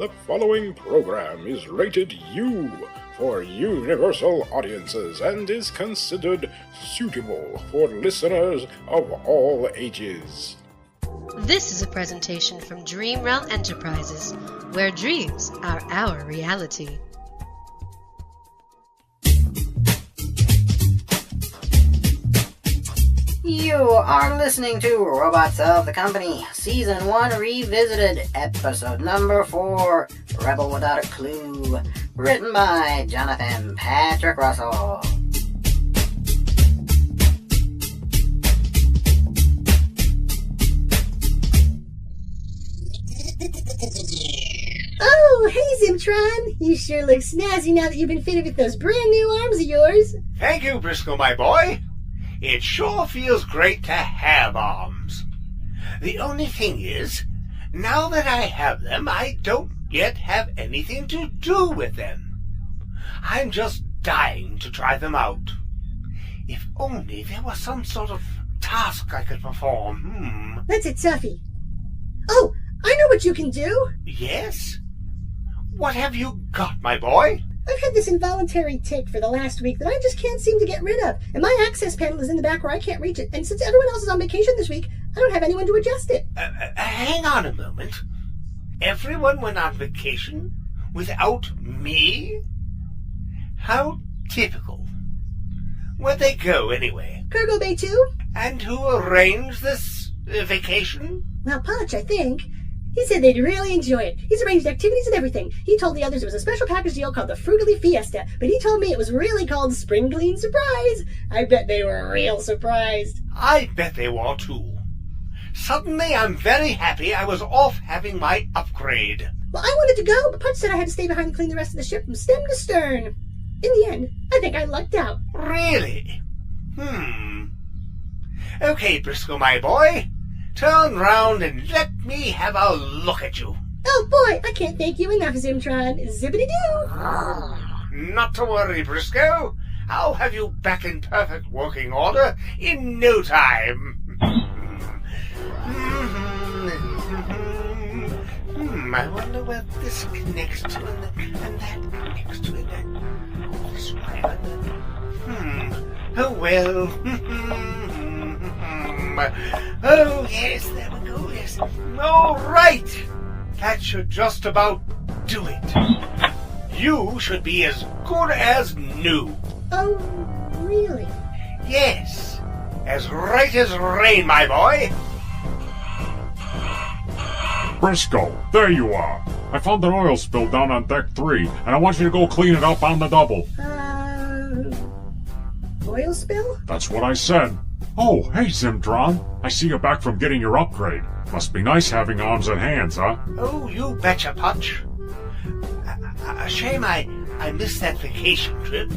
The following program is rated U for universal audiences and is considered suitable for listeners of all ages. This is a presentation from Dream Realm Enterprises, where dreams are our reality. You are listening to Robotz of the Company, Season 1 Revisited, Episode Number 4, Rebel Without a Clue, written by Jonathan Patrick Russell. Oh, hey Zim Tron! You sure look snazzy now that you've been fitted with those brand new arms of yours. Thank you, Briscoe, my boy. It sure feels great to have arms. The only thing is, now that I have them, I don't yet have anything to do with them. I'm just dying to try them out. If only there was some sort of task I could perform. That's a toughie. Oh, I know what you can do! Yes? What have you got, my boy? I've had this involuntary tic for the last week that I just can't seem to get rid of, and my access panel is in the back where I can't reach it, and since everyone else is on vacation this week, I don't have anyone to adjust it. Hang on a moment. Everyone went on vacation without me? How typical. Where'd they go, anyway? Cargo Bay 2? And who arranged this vacation? Well, Putch, I think. He said they'd really enjoy it. He's arranged activities and everything. He told the others it was a special package deal called the Frugally Fiesta, but he told me it was really called Spring Clean Surprise. I bet they were real surprised. I bet they were, too. Suddenly, I'm very happy I was off having my upgrade. Well, I wanted to go, but Putch said I had to stay behind and clean the rest of the ship from stem to stern. In the end, I think I lucked out. Really? Okay, Briscoe, my boy. Turn round and let me have a look at you. Oh boy, I can't thank you enough, Zim Tron. Zippity-doo! Not to worry, Briscoe. I'll have you back in perfect working order in no time. I wonder where this connects to and that connects to it. This way. Oh well. Oh, yes, there we go, yes. All right. That should just about do it. You should be as good as new. Oh, really? Yes. As right as rain, my boy. Briscoe, there you are. I found an oil spill down on deck 3, and I want you to go clean it up on the double. Oil spill? That's what I said. Oh, hey, Zim Tron. I see you're back from getting your upgrade. Must be nice having arms and hands, huh? Oh, you betcha, Putch. A shame I missed that vacation trip.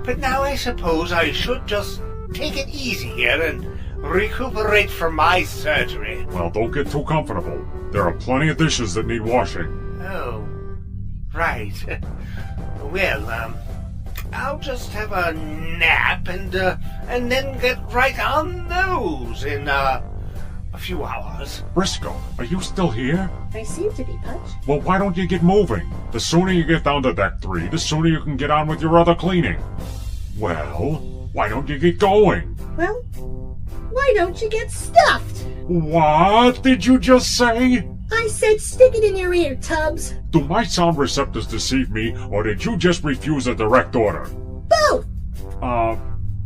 But now I suppose I should just take it easy here and recuperate from my surgery. Well, don't get too comfortable. There are plenty of dishes that need washing. Oh, right. Well, I'll just have a nap and then get right on those in a few hours. Briscoe, are you still here? I seem to be, Putch. Well, why don't you get moving? The sooner you get down to deck 3, the sooner you can get on with your other cleaning. Well, why don't you get going? Well, why don't you get stuffed? What did you just say? I said stick it in your ear, Tubbs. Do my sound receptors deceive me, or did you just refuse a direct order? Both!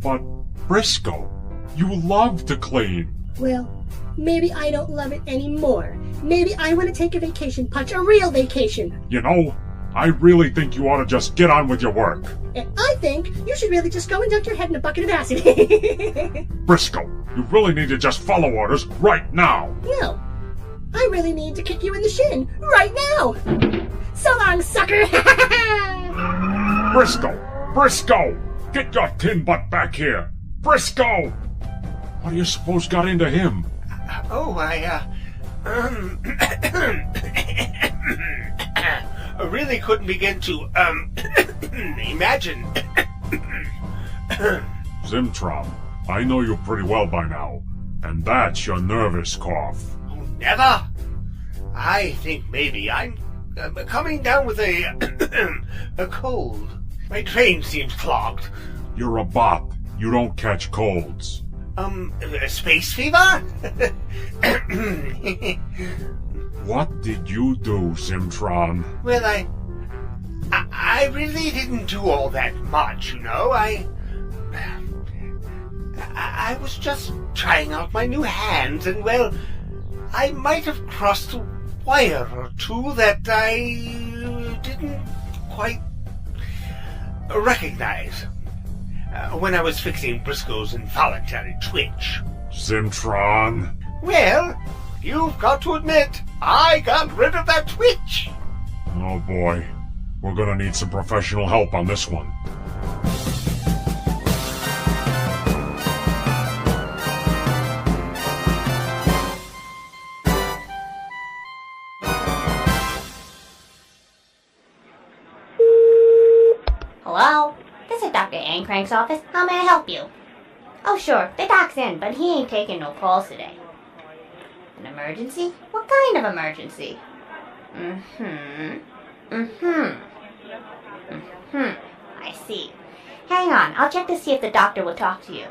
But Briscoe, you love to clean. Well, maybe I don't love it anymore. Maybe I want to take a vacation, Putch, a real vacation. You know, I really think you ought to just get on with your work. And I think you should really just go and dunk your head in a bucket of acid. Briscoe, you really need to just follow orders right now. No, I really need to kick you in the shin right now. So long, sucker. Briscoe, get your tin butt back here. Briscoe! What do you suppose got into him? I really couldn't begin to, imagine. Zim Tron, I know you pretty well by now, and that's your nervous cough. Oh, never. I think maybe I'm coming down with a cold. My train seems clogged. You're a bot. You don't catch colds. Space fever? What did you do, Zim Tron? Well, I really didn't do all that much, you know. I was just trying out my new hands, and, well, I might have crossed a wire or two that I didn't quite recognize when I was fixing Briscoe's involuntary twitch. Zim Tron? Well, you've got to admit, I got rid of that twitch. Oh boy, we're gonna need some professional help on this one. Hello? This is Dr. Ancrank's office. How may I help you? Oh, sure. The doc's in, but he ain't taking no calls today. An emergency? What kind of emergency? I see. Hang on. I'll check to see if the doctor will talk to you.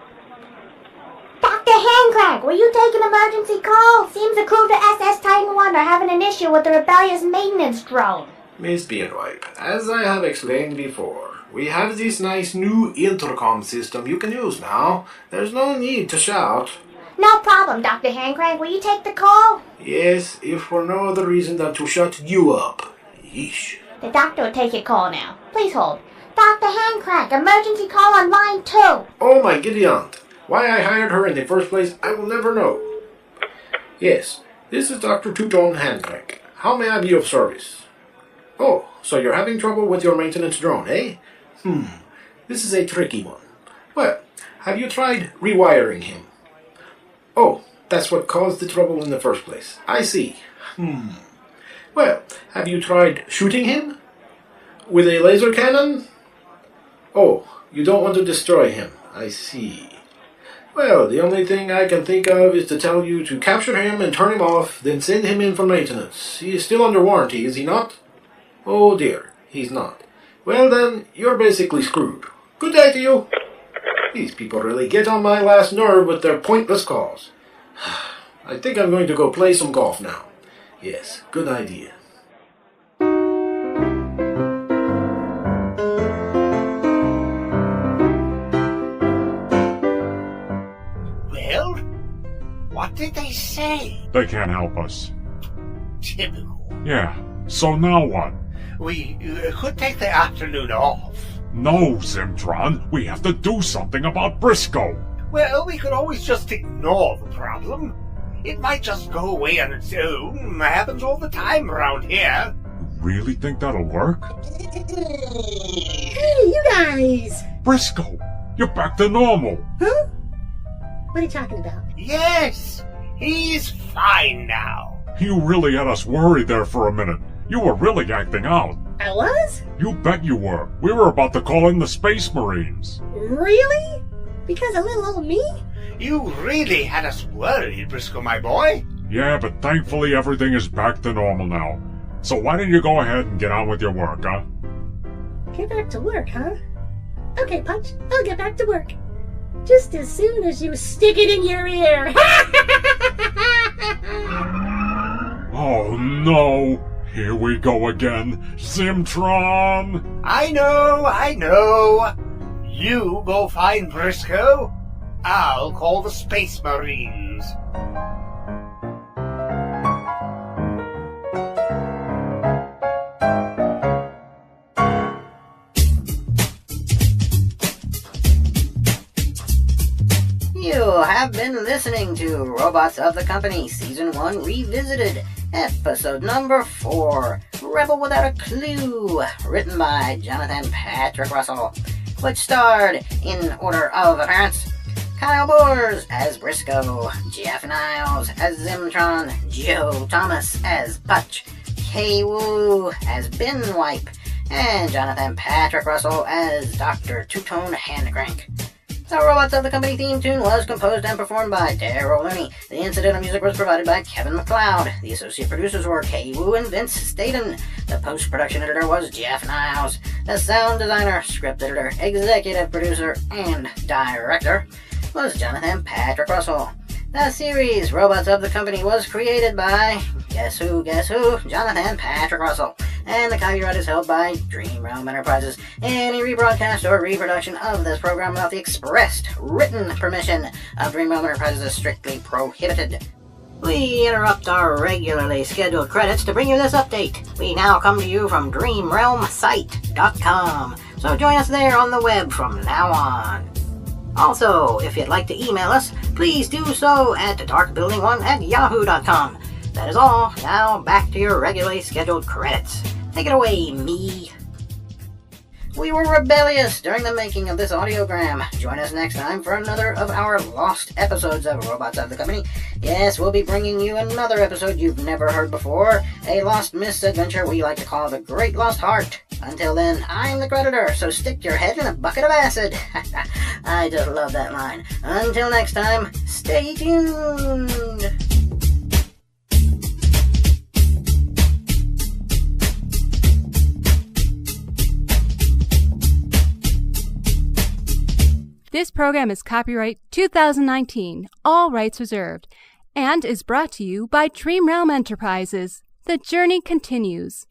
Dr. Handcrank, will you take an emergency call? Seems the crew of the SS Titan 1 are having an issue with the rebellious maintenance drone. Miss Beardwipe, as I have explained before, we have this nice new intercom system you can use now. There's no need to shout. No problem, Dr. Handcrank. Will you take the call? Yes, if for no other reason than to shut you up. Yeesh. The doctor will take your call now. Please hold. Dr. Handcrank, emergency call on line 2. Oh my giddy aunt. Why I hired her in the first place, I will never know. Yes, this is Dr. Two-Tone Handcrank. How may I be of service? Oh, so you're having trouble with your maintenance drone, eh? This is a tricky one. Well, have you tried rewiring him? Oh, that's what caused the trouble in the first place. I see. Well, have you tried shooting him? With a laser cannon? Oh, you don't want to destroy him. I see. Well, the only thing I can think of is to tell you to capture him and turn him off, then send him in for maintenance. He is still under warranty, is he not? Oh dear, he's not. Well then, you're basically screwed. Good day to you. These people really get on my last nerve with their pointless calls. I think I'm going to go play some golf now. Yes, good idea. Well, what did they say? They can't help us. Typical. Yeah, so now what? We could take the afternoon off. No, Zim Tron, we have to do something about Briscoe. Well, we could always just ignore the problem. It might just go away on its own. It happens all the time around here. You really think that'll work? Hey, you guys! Briscoe, you're back to normal. Huh? What are you talking about? Yes, he's fine now. You really had us worried there for a minute. You were really acting out. I was? You bet you were. We were about to call in the Space Marines. Really? Because of little old me? You really had us worried, Briscoe, my boy. Yeah, but thankfully everything is back to normal now. So why don't you go ahead and get on with your work, huh? Get back to work, huh? Okay, Putch, I'll get back to work. Just as soon as you stick it in your ear. Oh no! Here we go again. Zim Tron! I know. You go find Briscoe. I'll call the Space Marines. You have been listening to Robotz of the Company, Season 1 Revisited, Episode number 4, Rebel Without a Clue, written by Jonathan Patrick Russell, which starred, in order of appearance, Kyle Boers as Briscoe, Jeff Niles as Zim Tron, Joe Thomas as Putch, Kay Woo as Ben Wipe, and Jonathan Patrick Russell as Dr. Two-Tone Handcrank. The Robots of the Company theme tune was composed and performed by Daryl Looney. The incidental music was provided by Kevin MacLeod. The associate producers were Kay Wu and Vince Staten. The post-production editor was Jeff Niles. The sound designer, script editor, executive producer, and director was Jonathan Patrick Russell. The series Robots of the Company was created by, guess who, Jonathan Patrick Russell, and the copyright is held by Dream Realm Enterprises. Any rebroadcast or reproduction of this program without the expressed written permission of Dream Realm Enterprises is strictly prohibited. We interrupt our regularly scheduled credits to bring you this update. We now come to you from DreamRealmSite.com, so join us there on the web from now on. Also, if you'd like to email us, please do so at darkbuilding1@yahoo.com. That is all. Now back to your regularly scheduled credits. Take it away, me. We were rebellious during the making of this audiogram. Join us next time for another of our lost episodes of Robots of the Company. Yes, we'll be bringing you another episode you've never heard before, a lost misadventure we like to call the Great Lost Heart. Until then, I'm the creditor, so stick your head in a bucket of acid. I just love that line. Until next time, stay tuned. This program is copyright 2019, all rights reserved, and is brought to you by Dream Realm Enterprises. The journey continues.